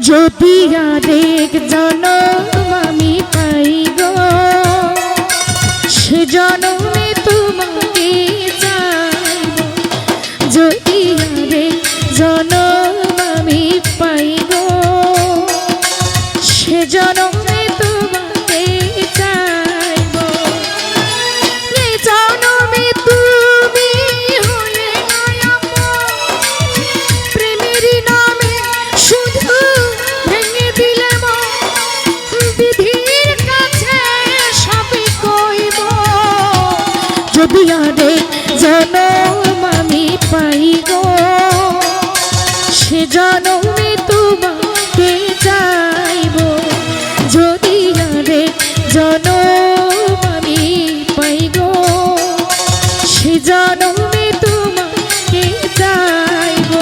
যদি আরেক জনম আমি পাই গো, সে জনমে তোমাকে চাইব। যদি আরেক জনম আমি পাই গো, সে জনমে তোমাকে চাইব। এই জনমে তুমি হয়ে প্রেমের নামে শুধু ভেঙে দিলে বিধির কাছে সবই কইব। যদি আরেক জনম আমি পাই গো, সে জনমে তোমাকে চাইব। যদি আরেক জনম আমি পাই গো, সে জনমে তোমাকে চাইব।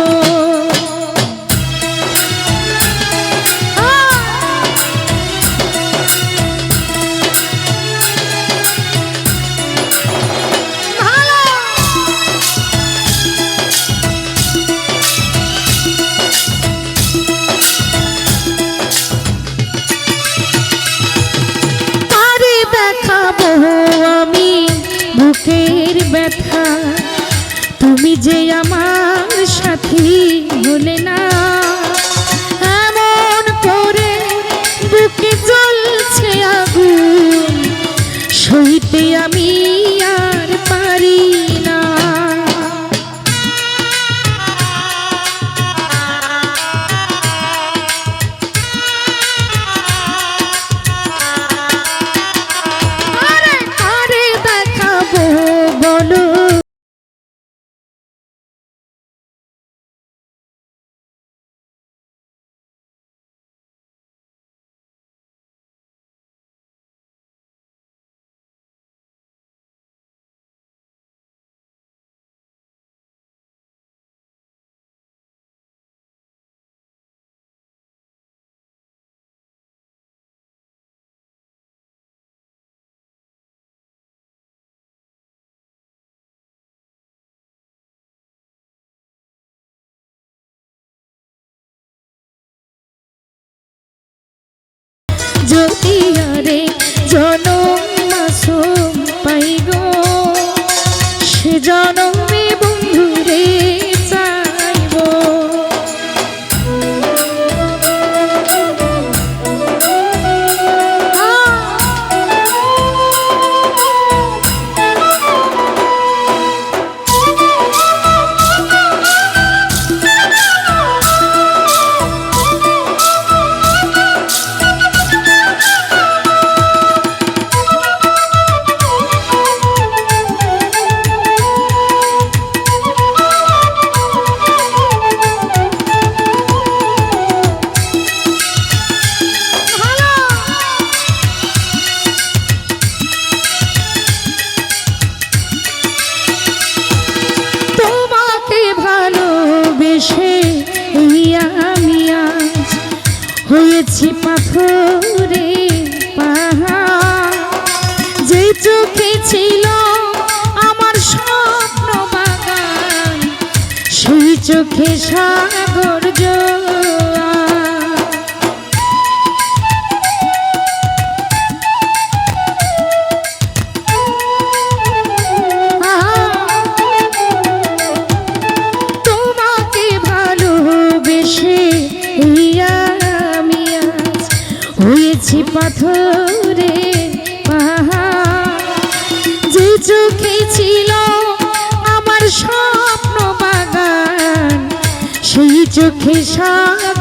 আমি বুকের ব্যথা, তুমি যে আমার সাথী হলে না। এমন করে বুকে জ্বলছে আগুন, সইতে আমি আর পারি না। যদি আরেক জনম মাসুম পাই গো, সে জনমে বন্ধুরে চাইব। হয়েছি পাথরে পাহাড়, যে চোখে ছিল আমার স্বপ্ন বাগান, সেই চোখে সাগর জোয়ার। তোমাকে ভালোবেসে হয়েছি পাথরে পাহাড়, যে চোখে ছিল আমার স্বপ্ন বাগান, সেই চোখে সাগর